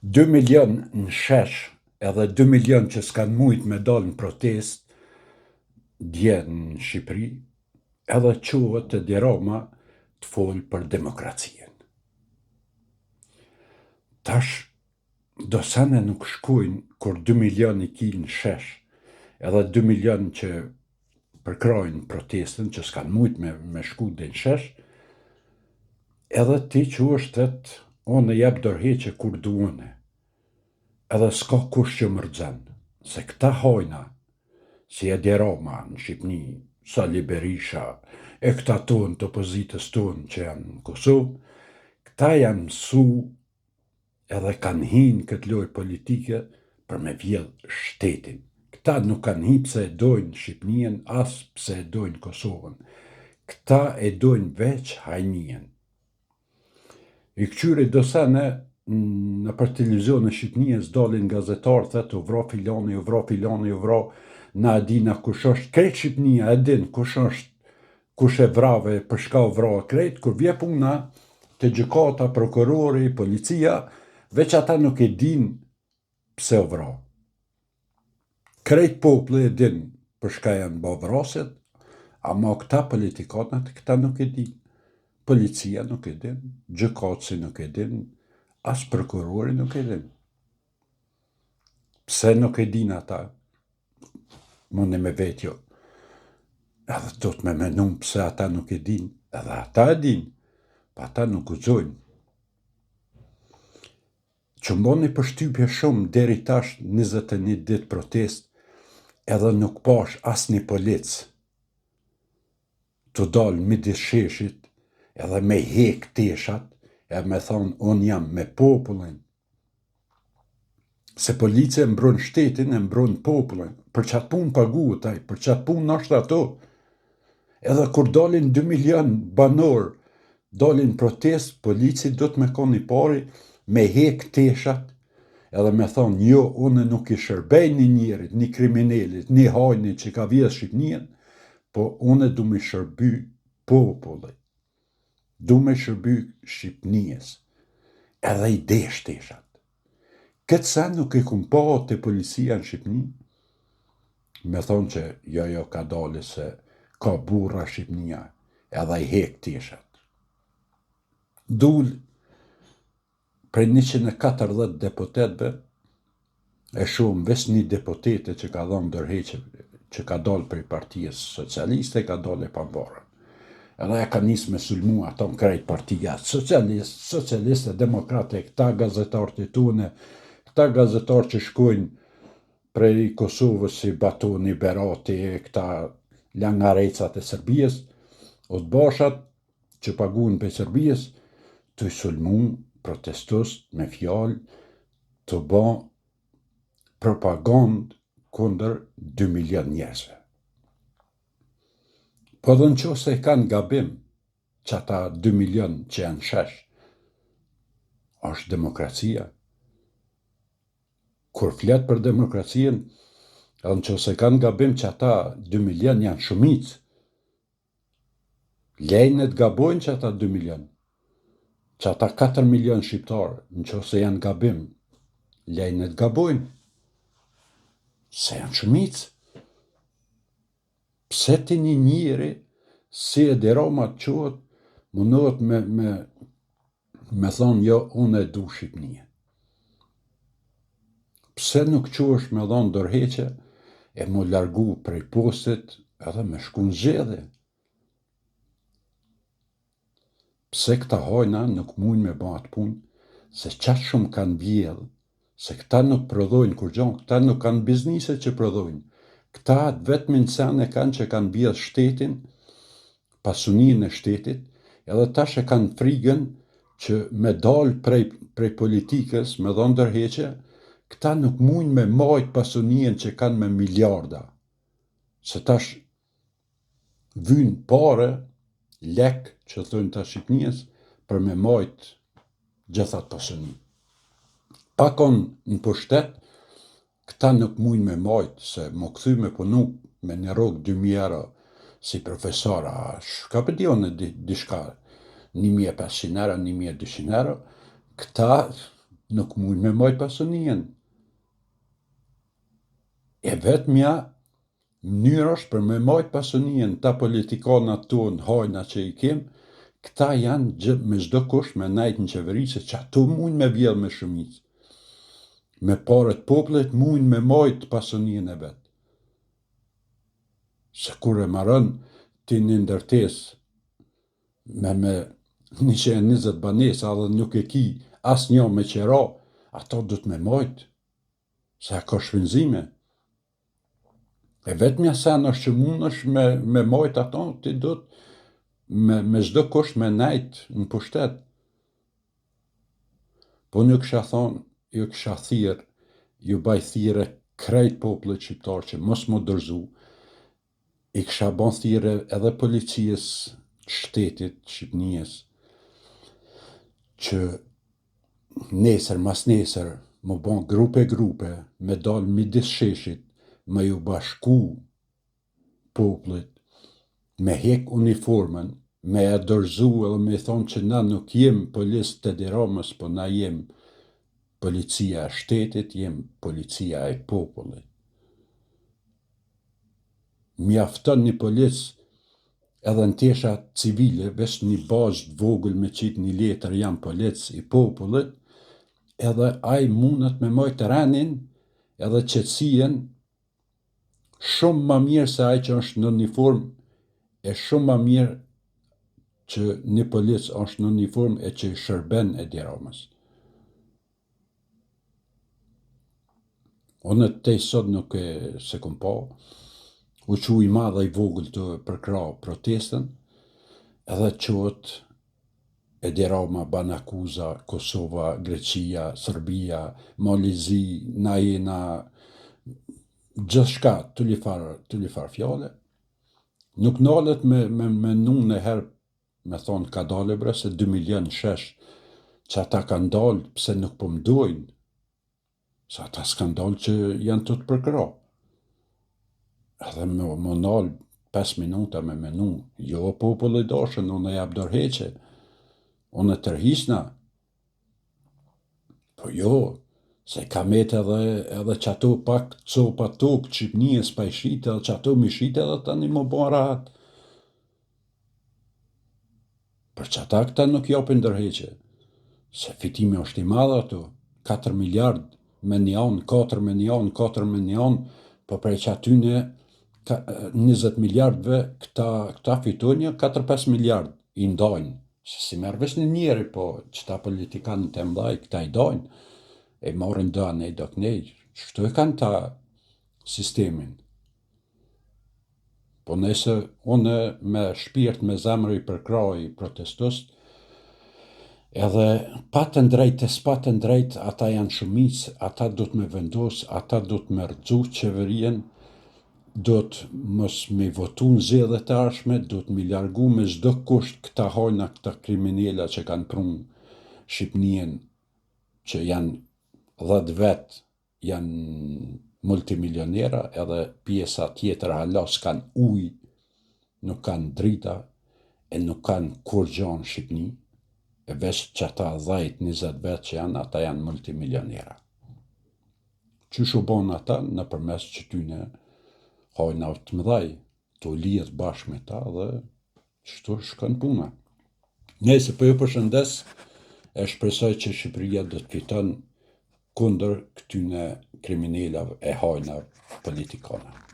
2 milion në shesh edhe 2 milion që s'kan mujt me dal në protest dje në Shqipëri, edhe quhet të Dirama të fol për demokracien. Tash, do sene nuk shkujnë kur 2 milion i ki në shesh, edhe 2 milion që përkrojnë protestën, që s'kan mujt me shku dhe në shesh, edhe ti që është të onë jep dorëheqe kur duone, edhe s'ka kush që mërzën, se këta hojna, si e Dirama në Shqipni, Sali Berisha, e këta tonë të opozitës tonë që janë në Kosovë, këta janë mësu edhe kanë hinë këtë lojë politike për me vjedh shtetin. Këta nuk kanë hi pse e dojnë Shqipnien, as pse e dojnë Kosovën. Këta e dojnë veç hajnien. I këqyri do sene në për televizion në Shqipnies dalin gazetarë, thëtë u vro filoni, na dina kush është, krejt Shqipnia e din kush është, kush e vrave, për shka u vrave krejt, kur vje puna të gjykata, prokurori, policia, veç ata nuk e din pse u vrave. Krejt populli e din për shka janë bo vrasit, ama këta politikanat, këta nuk e din. Policia nuk e din, gjykatësi nuk e din, as prokurori nuk e din. Pse nuk e din ata? Mundi me vetjo. Edhe do të me menum pse ata nuk e din. Edhe ata e din, pa ata nuk guxojnë. Që mboni përshtypje shumë deri tash 21 dit protest, edhe nuk pash as një polic të dalë midis sheshit, edhe me hek teshat, e me thonë, unë jam me popullin. Se policia e mbron shtetin, e mbron popullin. Për qatë pun paguhet aj, për qatë pun është ato. Edhe kur dalin 2 milion banor, dalin protest, polici do të me koni pari, me hek teshat, edhe me thonë, jo, unë nuk i shërbej një njerit, një kriminalit, një hajni që ka vjedh Shqipnien, po unë du me shërby popullit. Du me shërby Shqipnies. Edhe i desh teshat. Këtë sen nuk e kum pa të policia në Shqipni, me thonë që jo ka dali se ka burra Shqipnia, edhe i hek teshat. Dull prej 140 deputetve, e shumë ves një deputete që ka dhonë dërheqe, që ka dalë prej partijës socialiste, ka dalë e pambarën. Edhe e ka njësë me sulmu ato në krejt partija socialiste, demokrate, këta gazetarë të tune, këta gazetarë që shkojnë prej Kosovës si Batoni, Berati, këta langarecat e Serbijës, o të bashat që paguën për Serbijës, të i sulmu protestus me fjallë të ba propagandë kunder 2 milion njerëzve. Po dhe në qo se kanë gabim që ata 2 milion që janë shesh, është demokracia. Kur flet për demokracien, edhe në qo se kanë gabim që ata 2 milion janë shumic, lejnë të gabojnë që ata 2 milion, që ata 4 milion shqiptarë, në qo se janë gabim, lejnë të gabojnë, se janë shumic. Pse ti një njëri, si e Dirama të qohet, mundohet me thonë, jo, unë e du Shqipnia. Pse nuk qohesh me dhonë dorëheqe, e mu largu prej postit, edhe me shku në zgjedhje. Pse këta hojna nuk mujnë me ba atë punë, se qatë shumë kanë vjedhë, se këta nuk prodhojnë kur gjonë, këta nuk kanë biznise që prodhojnë. Këta vetëm në sen e kanë që kanë vjedhë shtetin, pasunin e shtetit, edhe tash e kanë frigën që me dalë prej politikës, me dhonë dërheqe, këta nuk mujnë me majtë pasunien që kanë me miliarda. Se tash vynë pare, lek që thënë të Shqipnies, për me majtë gjithat pasunin. Pakon në pushtet, këta nuk mujnë me majtë, se më këthy me punu me një rogë 2.000 euro, si profesora, shka për dionë dishka, 1.500 euro, 1.200 euro, këta nuk mund me majt pasunien. E vetëmja mënyrë është për me majt pasunien ta politikanat tonë hajna që i kem, këta janë me çdo kusht me najt në qeveri se që ato mund me vjell me shumicë. Me parët popullit mund me majt pasunien e vetë. Se kur e marrën ti një ndërtes me 120 banesa dhe nuk e ki as një me qera, ato du të me majt, se ka shpenzime. E vetëmja sen është që mund është me majt ato, ti du të me çdo kusht me najt në pushtet. Po një kësha thonë, ju kësha thirë, ju baj thire krejt popullit shqiptar që mos më dërzu, i kësha bon thire edhe policies shtetit Shqipnijës, që nesër mas nesër më bon grupe, me dal midis sheshit, me ju bashku popullit, me hek uniformën, me e dërzu edhe me thonë që na nuk jem polis të Tiranës, po na jem policia e shtetit, jem policia e popullit. Mjafton një polis edhe në tesha civile, vesh një bazë vogël me qitë një letër jam polic i popullit, edhe aj mundet me majt renin edhe qetësien shumë ma mirë se aj që është në uniform, e shumë ma mirë që një polic është në uniform e që shërben e Tiranës. Unë të sot nuk e se kom pa, u që i madhe i vogël të përkra protestën, edhe qëtë e Tirana, Banakuza, Kosova, Greqia, Serbia, Malizi, na jena, gjithë shka të lifar fjale. Nuk nalet me nun e herë, me thonë ka dalë bre se 2 milion shesh që ata kanë dalë pse nuk po mdojnë, se ata s'kan dalë që janë të përkra. Edhe më nalë 5 minuta me menu, jo populli dashën, unë e jap dorëheqe, unë e tërhisna, po jo, se kamet edhe që ato pak copa tokë, Shqipnijës pa i shite, edhe që ato mi shite edhe tani më bon rahat. Për që ata këta nuk japin dërheqe, se fitimi është i madhe ato, 4 miliard me një anë, 4 me një anë, 4 me një anë, po prej që atyne 20 miliardve këta fitojnë 4-5 miliard i ndajnë, se si merë vesh një njeri, po që ta politikanë të mdaj, këta i dajnë, e marrin do anej do kënej, shtu e kanë ta sistemin. Po nëse unë me shpirt, me zemrë i përkraj protestus, edhe patën drejt e s'patën drejt, ata janë shumicë, ata do të me vendos, ata do të me rëgju qeverien, do të mos me votu në zedhe të arshme, do të me largu me çdo kusht këta hajna, këta kriminella që kanë prunë Shqipnien, që janë 10 vetë, janë multimilionera, edhe pjesa tjetër hala s'kanë ujë, nuk kanë drita, e nuk kanë kur gjanë Shqipni, e vesh që ata 10-20 vetë që janë, ata janë multimilionera. Qysh u bon ata në përmes që tyne hajna të mëdhaj, të lidh bashkë me ta dhe qështu shkën puna. Nëse po ju përshëndes, e shpresoj që Shqipëria do të fiton kundër këtyne kriminellave e hajna politikane.